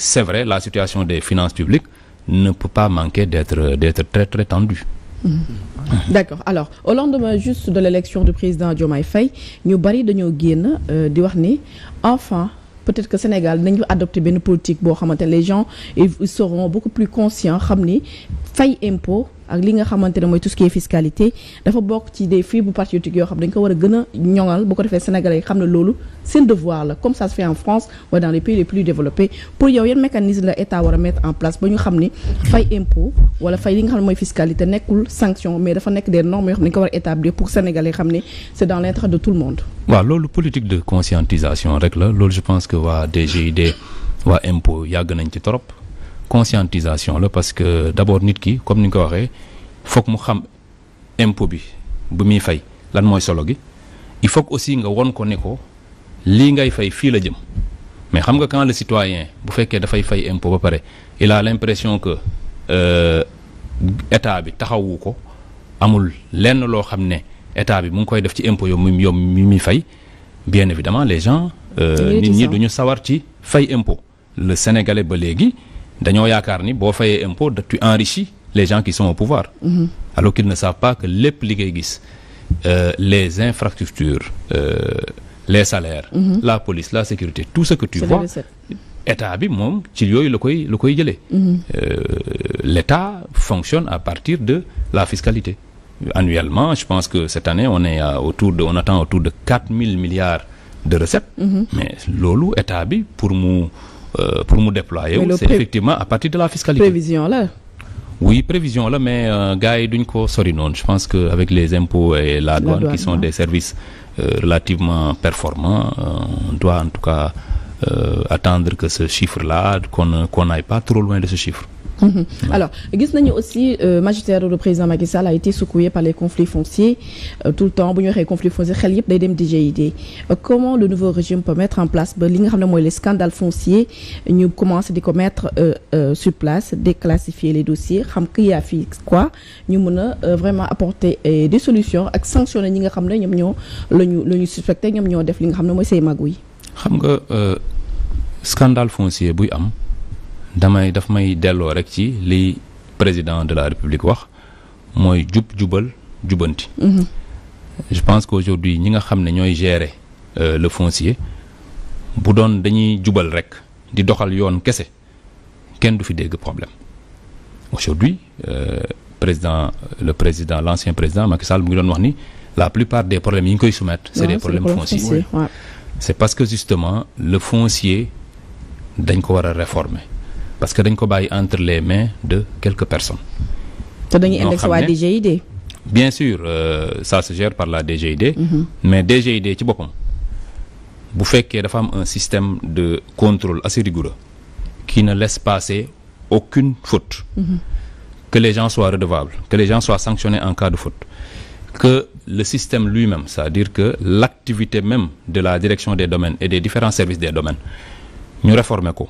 c'est vrai, la situation des finances publiques ne peut pas manquer d'être très très tendue. D'accord. Alors au lendemain juste de l'élection du président Diomaye Faye ñu bari dañoo génn di wax ni enfin peut-être que Sénégal nañu adopté benn politique boo xamante ne les gens ils seront beaucoup plus conscients xam ni fay impôt ak li nga xamante ne mooy tout ce qui est fiscalité dafa bokk ci des fibres patriotiques yoo xam dañ ko war a gën a ñoŋal bu ko defee Sénégalais yi xam ne loolu seen devoir la comme ça se fait en France wala dans les pays les plus développés pour yow yan mécanisme la état war a mettre en place ba ñu xam ni fay impôt wala fay li nga xam ne mooy fiscalité nekkul sanction mais dafa nekk des normes yoo xam ne dañ ko war a établir pour Sénégalais xam ne c'est dans l'intérêt de tout le monde. waaw loolu politique de conscientisation rek la loolu je pense que waa DGID waa impôt yàgg nañ ci trop. Conscientisation la parce que d'abord nit ki comme ni nga ko waxee foog mu xam impôt bi bu muy fay lan mooy solo gi il faut aussi nga won ko ne ko lii ngay fay fii la jëm mais xam nga quand le citoyen bu fekkee dafay fay impôt ba pare il a l'impression que état bi taxawu ko amul lenn loo xam ne état bi mu ngi koy def ci impôt yow mi muy fay bien évidemment les gens nit ñi duñu sawar ci fay impôt le Sénégalais ba léegi dañoo yaakaar ni boo fayee impôt tu enrichis les gens qui sont au pouvoir alors qu'ils ne savent pas que lépp li ngay gis les infrastructures les salaires la police la sécurité tout ce que tu vois état bi moom ci yooyu la koy jëlee l'état fonctionne à partir de la fiscalité annuellement je pense que cette année on attend autour de 4 000 milliards de recettes mais loolu état bi pour mu déployer c'est effectivement à partir de la fiscalité. Prévision là. Oui, prévision là, mais gars yi duñ ko sori noonu je pense que avec les impôts et la douane qui sont des services relativement performants on doit en tout cas attendre que ce chiffre là qu'on n'aille pas trop loin de ce chiffre. Ouais. Alors gis nañu aussi magistère du président Macky Sall a été secoué par les conflits fonciers tout le temps bu ñu waxee conflit foncier xel yëpp day dem DGID comment le nouveau régime peut mettre en place ba li nga xam ne mooy les scandales fonciers ñu commencer di ko mettre sur place déclassifier les dossiers xam qu'il y a fii quoi ñu mën a vraiment apporter des solutions ak sanctionner ñi nga xam ne ñoom ñoo la ñu suspecté ñoom ñoo def li nga xam ne mooy say magu yi. xam nga scandale foncier buy am. daf may delloo rek ci li président de la République wax mooy jubal jubanti. Je pense qu'aujourd'hui ñi nga xam ne ñooy gérer le foncier bu doon dañuy jubal rek di doxal yoon kese kenn du fi dégg problème aujourd'hui l'ancien président Macky Sall mu ngi doon wax ni la plupart des problèmes yi ñu koy soumettre c'est des problèmes fonciers. Ouais. C'est parce que justement le foncier dañ ko war a réformer. Parce que dañ ko bàyyi entre les mains de quelques personnes. te dañuy indexé waa DGID. bien sûr ça se gère par la DGID. Mais DGID ci boppam bu fekkee dafa am un système de contrôle assez rigoureux qui ne laisse passer aucune faute. Que les gens soient redevables, que les gens soient sanctionnés en cas de faute, que le système lui-même, c'est-à-dire que l'activité même de la direction des domaines et des différents services des domaines ñu réformer ko.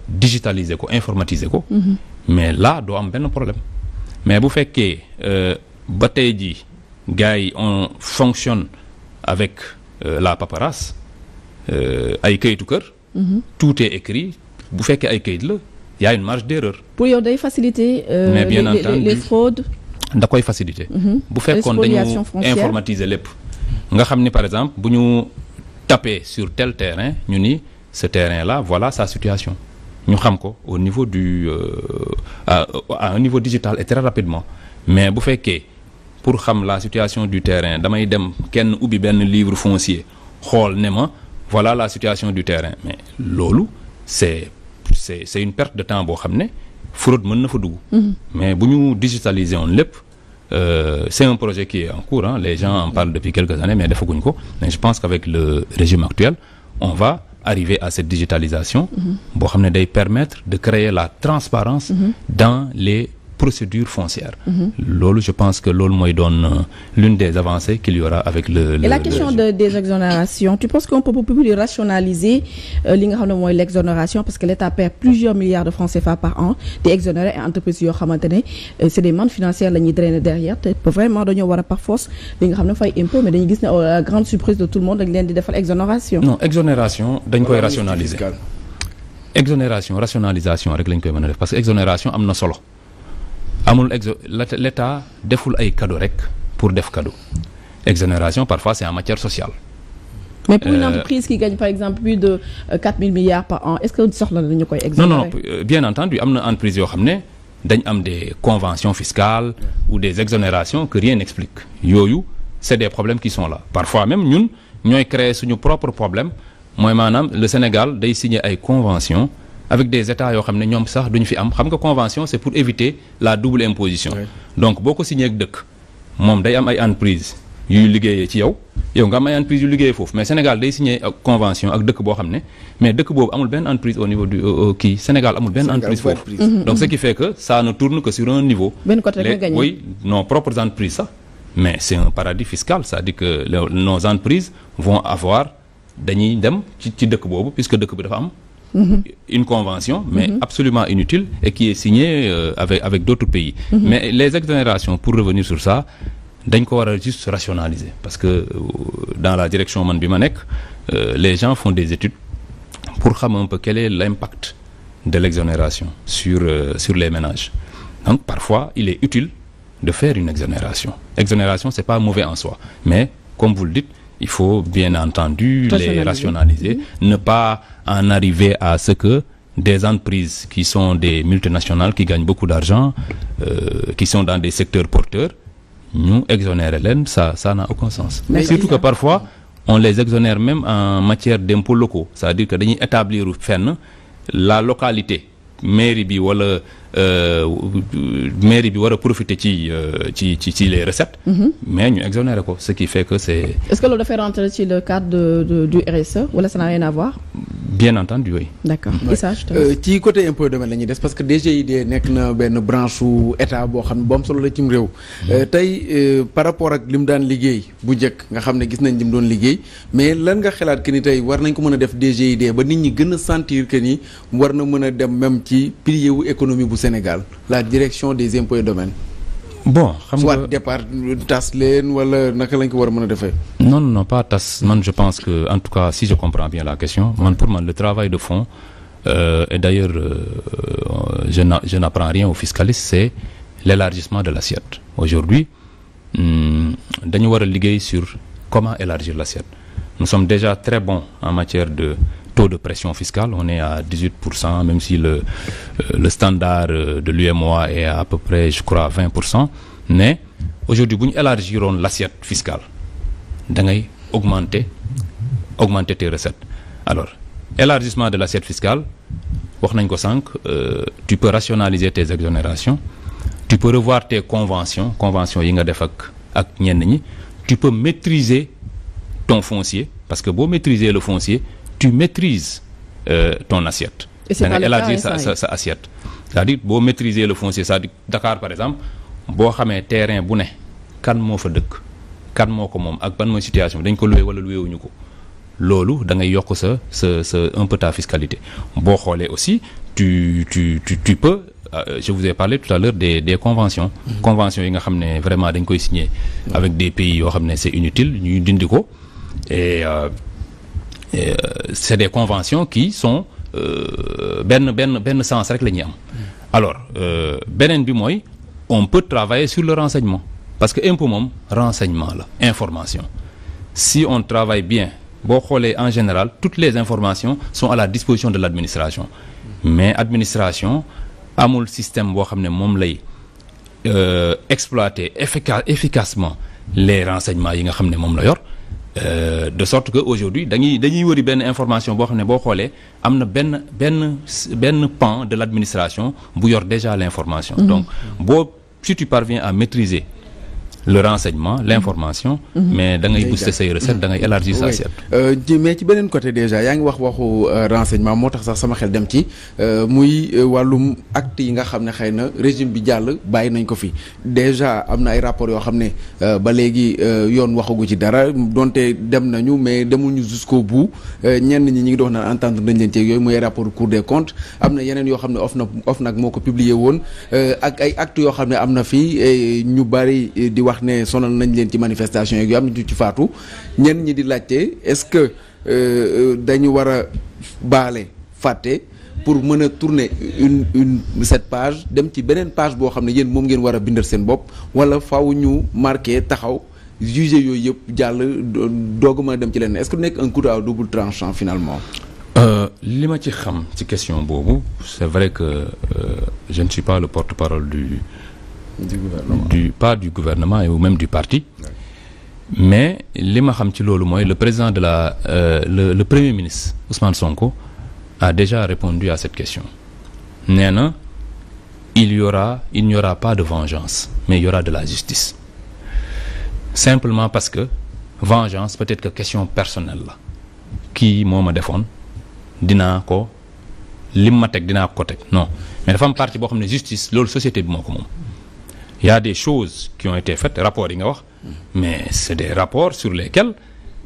Digitaliser ko informatiser ko mais là doo am benn problème mais bu fekkee ba tey jii gars yi on fonctionne avec la paperasse ay kayitu kër tout est écrit bu fekkee ay kayit la y a une marge d'erreur pour yow day faciliter mais bien entendu les fraudes da koy faciliter bu fekkoon dañu informatiser lépp nga xam ni par exemple bu ñu taper sur tel terrain ñu ni ce terrain-là voilà sa situation ñu xam ko au niveau à un niveau digital et très rapidement mais bu fekkee pour xam la situation du terrain damay dem kenn ubbi benn livre foncier xool ne ma voilà la situation du terrain mais loolu c'est une perte de temps boo xam ne fraude mën na fa dugg mais bu ñu digitaliser woon lépp c'est un projet qui est en cours hein. Les gens en parlent depuis quelques années mais defaguñ ko mais je pense qu'avec le régime actuel on va arriver à cette digitalisation boo xam ne day permettre de créer la transparence dans les procédures foncières loolu je pense que loolu mooy doon l'une des avancées qu'il y aura avec le et la question des exonérations tu penses qu'on peut plus rationaliser li nga xam ne mooy l'exonération parce que l'État perd plusieurs milliards de francs CFA par an di exonérer ay entreprises yoo xamante ne c'est des mannes financières la ñuy drainer derrière te vraiment dañoo war a par force li nga xam ne fay impôt mais dañuy gis ne la grande surprise de tout le monde dañ leen di defal exonération non exonération dañ koy rationaliser exonération rationalisation rek lañ koy mën a def parce que exonération am na solo amul l'État deful ay cadeau rek pour def cadeau exonération parfois c'est en matière sociale. Mais pour une entreprise qui gagne par exemple plus de 4 000 milliards par an est-ce que soxla na ñu koy exonérer? Non, bien entendu am na entreprise yoo xam ne dañ am des conventions fiscales ou des exonérations que rien n'explique yooyu c'est des problèmes qui sont là parfois même ñun ñooy créer suñu propre problème mooy maanaam le Sénégal day signer ay conventions avec des états yoo xam ne ñoom sax duñu fi am xam nga convention c'est pour éviter la double imposition. Donc boo ko signé ak dëkk moom day am ay entreprises yuy liggéeyee ci yow nga am ay entreprise yu liggéeyee foofu mais Sénégal day signé ak convention ak dëkk boo xam ne mais dëkk boobu amul benn entreprise au niveau du Sénégal amul benn entreprise foofu. Donc ce qui fait que ça ne tourne que sur un niveau. benn côté rek nga gagné oui nos propres entreprises sax mais c'est un paradis fiscal c'est-à-dire que nos entreprises vont avoir dañuy dem ci dëkk boobu puisque dëkk bi dafa am. Une convention mais absolument inutile et qui est signée avec d'autres pays. Mais les exonérations pour revenir sur ça. dañ ko war a juste rationaliser parce que dans la direction man bi ma nekk les gens font des études pour xam un peu quel est l'impact de l'exonération sur les ménages donc parfois il est utile de faire une exonération c'est pas mauvais en soi mais comme vous le dites il faut bien entendu les rationaliser ne pas en arriver à ce que des entreprises qui sont des multinationales qui gagnent beaucoup d'argent qui sont dans des secteurs porteurs ñu exonérer leen ça n'a aucun sens. Mais surtout que parfois on les exonère même en matière d'impôts locaux c'est-à-dire que dañuy établir fenn la localité mairie bi wala mairie bi war a profiter ci les recettes. Mais ñu exonérer ko ce qui fait que c'est. Est-ce que loolu dafay rentrer ci le cadre du RSE wala ça n'a rien à voir. Bien entendu oui. D'accord ci côté impôt domaine la ñuy des parce que DGID nekk na benn branche su état boo xam ne bu am solo la cim réew. tey par rapport ak li mu daan liggéey bu njëkk nga xam ne gis nañ li mu doon liggéey mais lan nga xalaat que ni tey war nañ ko mën a def DGID ba nit ñi gën a sentir que ni war na mën a dem même ci pilier wu économie bu Sénégal la direction des impôts et domaines. Bon xam nga soit départ tas leen wala naka lañ ko war a mën a defee. non pas tas man je pense que en tout cas si je comprends bien la question man pour man le travail de fond et d'ailleurs je n'apprends rien aux fiscalistes c'est l'élargissement de l'assiette aujourd'hui dañu war a liggéey sur comment élargir l'assiette nous sommes déjà très bons en matière de taux de pression fiscale on est à 18% même si le standard de l'UMOA est à peu près je crois 20% mais aujourd'hui bu ñu élargiroon l'assiette fiscale da ngay augmenter tes recettes alors élargissement de l'assiette fiscale wax nañ ko sànq tu peux rationaliser tes exonérations tu peux revoir tes conventions yi nga def ak ñenn ñi tu peux maîtriser ton foncier parce que boo maîtriser le foncier tu maîtrises ton assiette. da nga élargir sa assiette. c'est-à-dire boo maîtriser le foncier c'est-à-dire Dakar par exemple boo xamee terrain bu ne kan moo fa dëkk kan moo ko moom ak ban mooy situation dañ ko loué wala loué wuñu ko loolu da ngay yokk sa un peu ta fiscalité boo xoolee aussi tu peux je vous ai parlé tout à l'heure des conventions. Conventions yi nga xam ne vraiment dañ koy signer avec des pays yoo xam ne c'est inutile ñuy dindi ko et c'est des conventions qui sont benn sens rek la ñuy am. Alors beneen bi mooy on peut travailler sur le renseignement parce que impôt moom renseignement la information si on travaille bien boo xoolee en général toutes les informations sont à la disposition de l'administration mais administration amul système boo xam ne moom lay exploiter efficacement les renseignements yi nga xam ne moom la yor. De sorte que aujourd'hui dañuy wëri benn information boo xam ne boo xoolee am na benn pan de l'administration bu yor déjà l'information. Donc si tu parviens à maîtriser le renseignement l'information. Mais da ngay booster say recettes da ngay élargir sa assiette. mais ci beneen côté déjà yaa ngi waxu renseignement moo tax sax sama xel dem ci muy wàllum actes yi nga xam ne xëy na régime bi jàll bàyyi nañ ko fi déjà am na ay rapports yoo xam ne ba léegi yoon waxagu ci dara donte dem nañu mais demuñu jusqu'au bout ñenn ñi ngi doon naan entendre nañ leen ci yooyu muy rapport Cour des comptes am na yeneen yoo xam ne OFNAC moo ko publié woon ak ay actes yoo xam ne am na fi ñu bari di wax ne sonal nañ leen ci manifestation yeeg yu am na ci faatu ñenn ñi di laajte est-ce que dañu war a baale fàtte pour mën a tourner cette page dem ci beneen page boo xam ne yéen moom ngeen war a bindal seen bopp wala faaw ñu marqué taxaw juger yooyu yëpp jàll doog a mën a dem ci leneen est-ce que nekk un couteau à double tranchant finalement. li ma ci xam ci question boobu c'est vrai que je ne suis pas le porte-parole du gouvernement pas du gouvernement ou même du parti. Ouais. Mais li ma xam ci loolu mooy le président de le premier ministre Ousmane Sonko a déjà répondu à cette question nee na il n'y aura pas de vengeance mais il y aura de la justice simplement parce que vengeance peut-être que question personnelle la kii moo ma defoon dinaa ko lim ma teg dinaa ko teg non mais dafa am partie boo xam ne justice loolu société bi moo ko moom il y a des choses qui ont été faites rapports yi nga wax mais c'est des rapports sur lesquels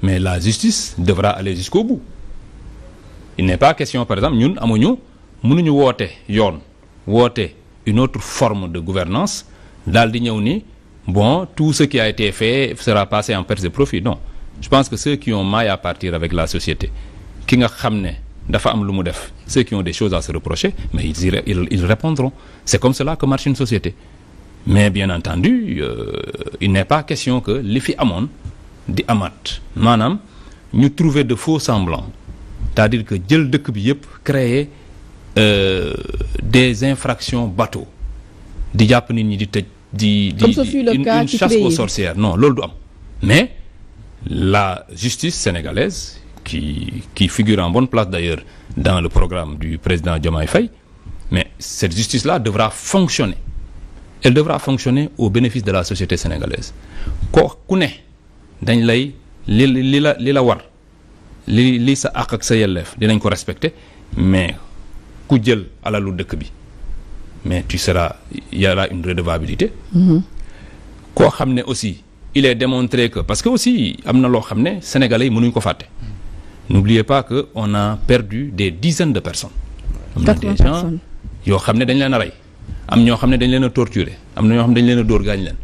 mais la justice devra aller jusqu'au bout il n'est pas question par exemple ñun mënuñu woote une autre forme de gouvernance daal di ñëw ni bon tout ce qui a été fait sera passé en perte de profit non je pense que ceux qui ont maille à partir avec la société ki nga xam ne dafa am lu mu def ceux qui ont des choses à se reprocher mais ils répondront c'est comme cela que marche une société mais bien entendu il n'est pas question que li fi amoon di amaat maanaam ñu trouver de faux semblants c'est-à-dire que jël dëkk bi yëpp créer des infractions bateau di jàpp nit ñi di tëj di une chasse aux sorcières non loolu du am mais la justice sénégalaise qui figure en bonne place d'ailleurs dans le programme du président Diomaye Faye mais cette justice-là devra fonctionner elle devra fonctionner au bénéfice de la société sénégalaise ku ne dañ lay li la war li sa àq ak sa yelleef dinañ ko respecter mais ku jël alalu dëkk bi mais il y aura une redevabilité koo xam ne aussi il est démontré que parce que aussi am na loo xam ne sénégalais yi mënuñ ko fàtte n'oubliez pas que on a perdu des dizaines de personnes am na des gens yoo xam ne dañ leen a rey am ñoo xam ne dañ leen a torturer am na ñoo xam ne dañ leen a dóor gaañ leen